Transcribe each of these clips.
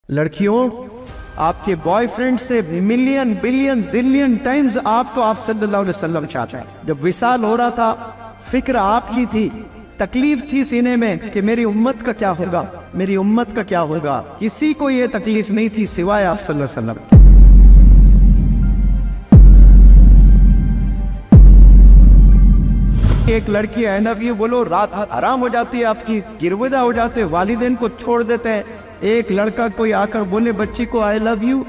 लड़कियों, आपके बॉयफ्रेंड से मिलियन बिलियन जिलियन टाइम्स आप सल्लल्लाहु अलैहि वसल्लम चाहते हैं। जब विसाल हो रहा था, फिक्र आपकी थी, तकलीफ थी सीने में कि मेरी उम्मत का क्या होगा, मेरी उम्मत का क्या होगा। किसी को ये तकलीफ नहीं थी सिवाय आप सल्लल्लाहु अलैहि वसल्लम। एक लड़की आई लव यू बोलो, रात आराम हो जाती है, आपकी गिरविदा हो जाते, वालिदैन को छोड़ देते हैं। एक लड़का कोई आकर बोले बच्ची को आई लव यू,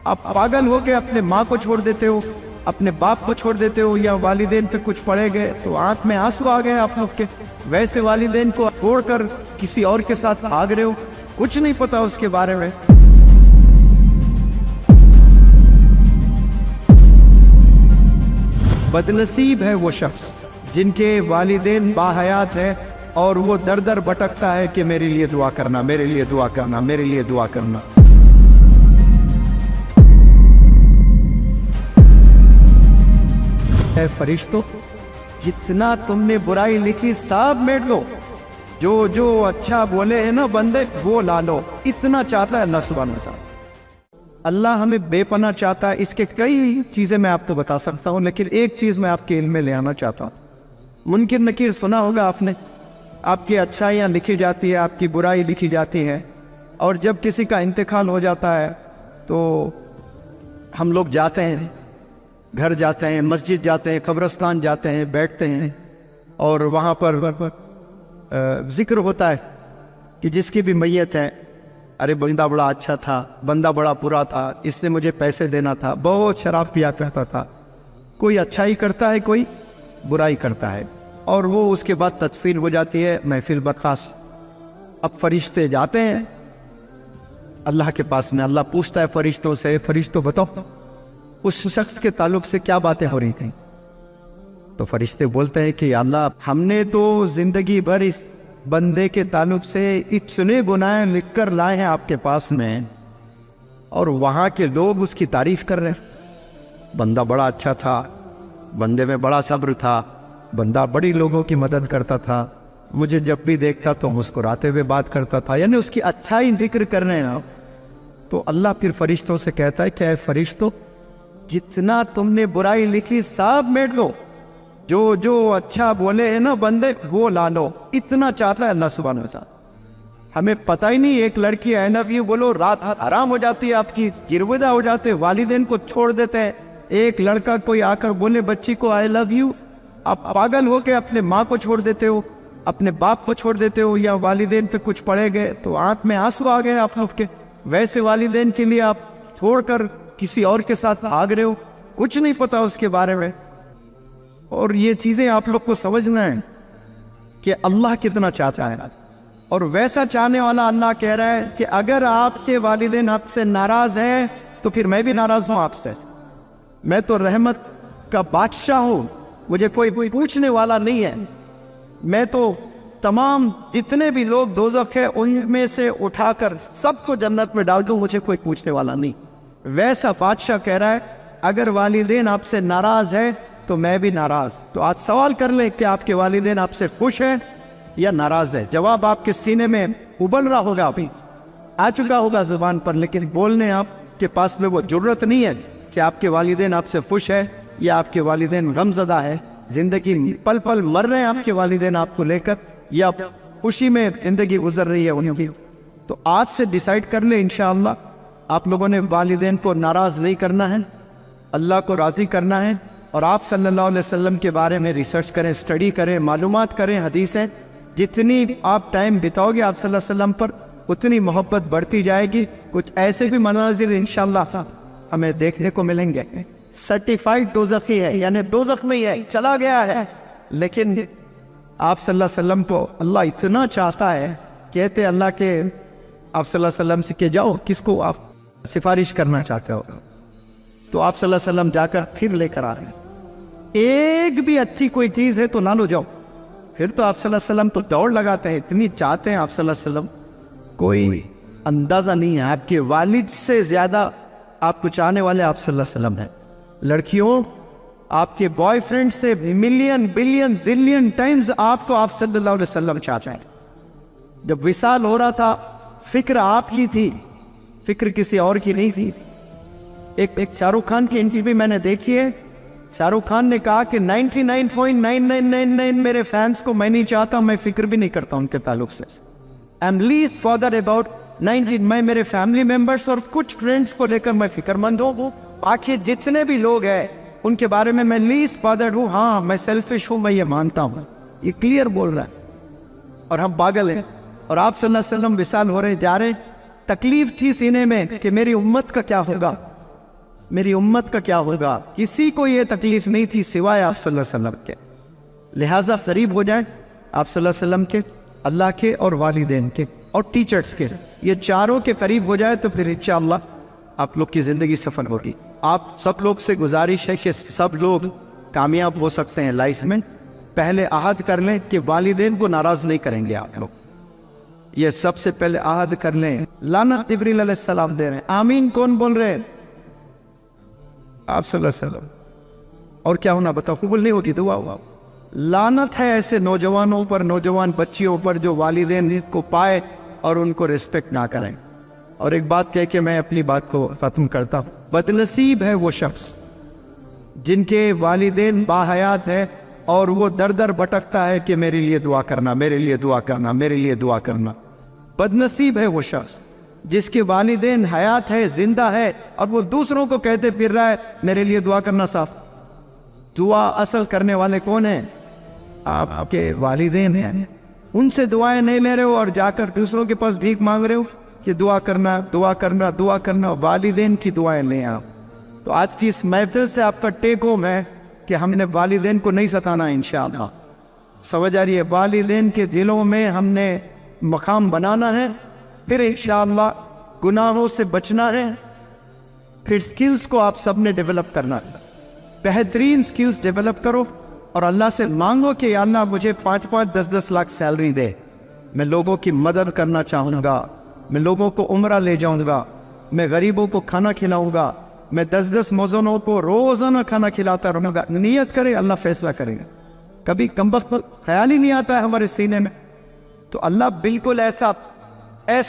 आप पागल हो के अपने माँ को छोड़ देते हो, अपने बाप को छोड़ देते हो, या वालिदैन पे कुछ पड़े गए तो आंख में आंसू आ गए आप लोग के। वैसे वालिदैन को छोड़कर किसी और के साथ भाग रहे हो, कुछ नहीं पता उसके बारे में। बदनसीब है वो शख्स जिनके वालिदैन बाहयात है और वो दर दर भटकता है कि मेरे लिए दुआ करना, मेरे लिए दुआ करना, मेरे लिए दुआ करना। ऐ फरिश्तों, जितना तुमने बुराई लिखी सब मेट लो, जो जो अच्छा बोले हैं ना बंदे वो ला लो। इतना चाहता है अल्लाह सुब्हानहू व तआला। अल्लाह हमें बेपनाह चाहता है। इसके कई चीजें मैं आपको बता सकता हूँ, लेकिन एक चीज मैं आपके इल्म में ले आना चाहता हूँ। मुनकिर नकीर सुना होगा आपने, आपकी अच्छाइयाँ लिखी जाती है, आपकी बुराई लिखी जाती है, और जब किसी का इंतकाल हो जाता है तो हम लोग जाते हैं, घर जाते हैं, मस्जिद जाते हैं, कब्रिस्तान जाते हैं, बैठते हैं, और वहाँ पर जिक्र होता है कि जिसकी भी मैयत है, अरे बंदा बड़ा अच्छा था, बंदा बड़ा बुरा था, इसने मुझे पैसे देना था, बहुत शराब पिया करता था। कोई अच्छाई करता है, कोई बुराई करता है, और वो उसके बाद तदफीन हो जाती है, महफिल बर्खास्त। अब फरिश्ते जाते हैं अल्लाह के पास में, अल्लाह पूछता है फरिश्तों से, फरिश्तों बताओ उस शख्स के ताल्लुक से क्या बातें हो रही थी। तो फरिश्ते बोलते हैं कि अल्लाह, हमने तो जिंदगी भर इस बंदे के ताल्लुक से इतने गुनाह लिख कर लाए हैं आपके पास में, और वहाँ के लोग उसकी तारीफ कर रहे हैं। बंदा बड़ा अच्छा था, बंदे में बड़ा सब्र था, बंदा बड़ी लोगों की मदद करता था, मुझे जब भी देखता तो मुस्कुराते हुए बात करता था, यानी उसकी अच्छाई जिक्र कर रहे हैं। तो अल्लाह फिर फरिश्तों से कहता है कि ऐ फरिश्तों, जितना तुमने बुराई लिखी सब मेट लो, जो जो अच्छा बोले हैं ना बंदे वो ला लो। इतना चाहता है अल्लाह सुब्हानहू व तआला। हमें पता ही नहीं, एक लड़की आई लव यू बोलो, रात आराम हो जाती है, आपकी गिरविदा हो जाते, वालिदैन को छोड़ देते हैं। एक लड़का कोई आकर बोले बच्ची को आई लव यू, आप पागल हो के अपने माँ को छोड़ देते हो, अपने बाप को छोड़ देते हो, या वालिदैन पे कुछ पड़े गए तो आंख में आंसू आ गए आप लोग के। वैसे वालिदैन के लिए आप छोड़कर किसी और के साथ भाग रहे हो, कुछ नहीं पता उसके बारे में। और ये चीजें आप लोग को समझना है कि अल्लाह कितना चाहता है, और वैसा चाहने वाला अल्लाह कह रहा है कि अगर आपके वालिदैन आपसे नाराज हैं तो फिर मैं भी नाराज हूं आपसे। मैं तो रहमत का बादशाह हूं, मुझे कोई पूछने वाला नहीं है। मैं तो तमाम जितने भी लोग दोज़ख है उनमें से उठाकर सबको जन्नत में डाल दूं, मुझे कोई पूछने वाला नहीं। वैसा बादशाह कह रहा है अगर वालिदैन आपसे नाराज है तो मैं भी नाराज। तो आज सवाल कर लें कि आपके वालिदैन आपसे खुश है या नाराज है। जवाब आपके सीने में उबल रहा होगा, अभी आ चुका होगा जुबान पर, लेकिन बोलने आपके पास में वो जुर्रत नहीं है कि आपके वालिदैन आपसे खुश है या आपके वालिदैन गमज़दा है। जिंदगी पल पल मर रहे हैं आपके वालिदैन आपको लेकर, या खुशी में जिंदगी गुजर रही है उनकी। तो आज से डिसाइड कर ले इंशाअल्लाह आप लोगों ने वालिदैन को नाराज़ नहीं करना है, अल्लाह को राज़ी करना है। और आप सल्लल्लाहु अलैहि वसल्लम के बारे में रिसर्च करें, स्टडी करें, मालूमात करें, हदीसें। जितनी आप टाइम बिताओगे आप सल्लल्लाहु अलैहि वसल्लम पर, उतनी मोहब्बत बढ़ती जाएगी। कुछ ऐसे भी मनाजिर इंशाअल्लाह हमें देखने को मिलेंगे। सर्टिफाइड दोज़खी है, यानी दोज़ख में ही है, चला गया है, लेकिन आप सल्लल्लाहु अलैहि वसल्लम को अल्लाह इतना चाहता है। कहते अल्लाह के आप सल्लल्लाहु अलैहि वसल्लम से के जाओ, किसको आप सिफारिश करना चाहते हो, तो आप सल्लल्लाहु अलैहि वसल्लम जाकर फिर लेकर आ रहे हैं। एक भी अच्छी कोई चीज़ है तो ना लो जाओ, फिर तो आप सल्लल्लाहु अलैहि वसल्लम तो दौड़ लगाते हैं, इतनी चाहते हैं आप सल्लल्लाहु अलैहि वसल्लम, कोई अंदाज़ा नहीं है। आपके वालिद से ज़्यादा आपको चाहने वाले आप सल्लल्लाहु अलैहि वसल्लम हैं। लड़कियों, आपके बॉयफ्रेंड से मिलियन बिलियन जिलियन टाइम्स आप सल्लल्लाहु अलैहि वसल्लम चाहते हैं। जब विसाल हो रहा था, फिक्र आपकी थी, فکر کسی اور کی نہیں تھی. ایک شاہ رخ خان کی انٹرویو میں نے دیکھی ہے. شاہ رخ خان نے کہا کہ 99.9999 میرے فینس کو میں نہیں چاہتا, میں فکر بھی نہیں کرتا ان کے تعلق سے. I am list father about 19. میں میرے فیملی ممبرس اور کچھ فرینڈس کو لے کر میں فکر مند ہوں. باقی جتنے بھی لوگ ہیں ان کے بارے میں لیسٹ فادر ہوں. ہاں میں سیلفش ہوں, میں یہ مانتا ہوں. یہ کلیئر بول رہا ہے. اور ہم پاگل ہیں. اور آپ صلی اللہ علیہ وسلم وصال ہو رہے جا رہے. تکلیف تھی سینے میں کہ میری امت کا کیا ہوگا, میری امت کا کیا ہوگا. کسی کو یہ تکلیف نہیں تھی سوائے آپ صلی اللہ علیہ وسلم کے. لہٰذا قریب ہو جائیں آپ صلی اللہ علیہ وسلم کے, اللہ کے اور والدین کے اور ٹیچرز کے. یہ چاروں کے قریب ہو جائے تو پھر انشاءاللہ آپ لوگ کی زندگی سفل ہوگی. آپ سب لوگ سے گزارش ہے کہ سب لوگ کامیاب ہو سکتے ہیں لائف میں. پہلے عہد کر لیں کہ والدین کو ناراض نہیں کریں گے آپ لوگ. یہ سب سے پہلے عہد کر لیں. لعنت جبریل علیہ السلام دے رہے ہیں. آمین کون بول رہے ہیں؟ آپ صلی اللہ علیہ وسلم. اور کیا ہونا بتاؤ؟ قبول نہیں ہوگی دعا. ہوا لعنت ہے ایسے نوجوانوں پر, نوجوان بچیوں پر جو والدین کو پائے اور ان کو ریسپیکٹ نہ کریں. اور ایک بات کہہ کے میں اپنی بات کو ختم کرتا ہوں. بدنصیب ہے وہ شخص جن کے والدین باحیات ہے اور وہ در در بھٹکتا ہے کہ میرے لیے دعا کرنا, میرے لیے دعا کرنا, میرے لیے دعا کرنا. بدنصیب ہے وہ شخص جس کے والدین حیات ہے, زندہ ہے, اور وہ دوسروں کو کہتے پھر رہا ہے میرے لیے دعا کرنا. صاف دعا اصل کرنے والے کون ہیں؟ آپ کے والدین ہیں. ان سے دعائیں نہیں لے رہے ہو اور جا کر دوسروں کے پاس بھیک مانگ رہے ہو کہ دعا کرنا, دعا کرنا, دعا کرنا. والدین کی دعائیں لیں آپ. تو آج کی اس محفل سے آپ کا ٹیک ہوم ہے کہ ہم نے والدین کو نہیں ستانا انشاءاللہ. سمجھ آ رہی ہے؟ والدین کے دلوں میں ہم نے مقام بنانا ہے. پھر انشاءاللہ گناہوں سے بچنا ہے. پھر سکلز کو آپ سب نے ڈیولپ کرنا ہے. بہترین سکلز ڈیولپ کرو اور اللہ سے مانگو کہ یا اللہ مجھے 5-5, 10-10 لاکھ سیلری دے. میں لوگوں کی مدد کرنا چاہوں گا, میں لوگوں کو عمرہ لے جاؤں گا, میں غریبوں کو کھانا کھلاؤں گا, میں 10-10 موزنوں کو روزانہ کھانا کھلاتا رہوں گا. نیت کرے, اللہ فیصلہ کرے گا. کبھی کمبخت خیال ہی نہیں آتا ہے ہمارے سینے میں. تو اللہ بالکل ایسا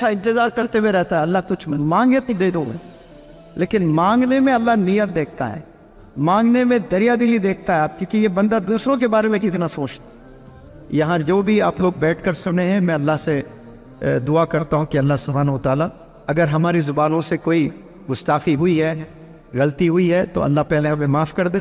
انتظار کرتے ہوئے رہتا ہے. اللہ کچھ مانگے تو دے دو, لیکن مانگنے میں اللہ نیت دیکھتا ہے, مانگنے میں دریا دلی دیکھتا ہے آپ کی کہ یہ بندہ دوسروں کے بارے میں کتنا سوچتا. یہاں جو بھی آپ لوگ بیٹھ کر سنے ہیں, میں اللہ سے دعا کرتا ہوں کہ اللہ سبحانہ و تعالیٰ اگر ہماری زبانوں سے کوئی گستاخی ہوئی ہے, غلطی ہوئی ہے, تو اللہ پہلے ہمیں معاف کر دے.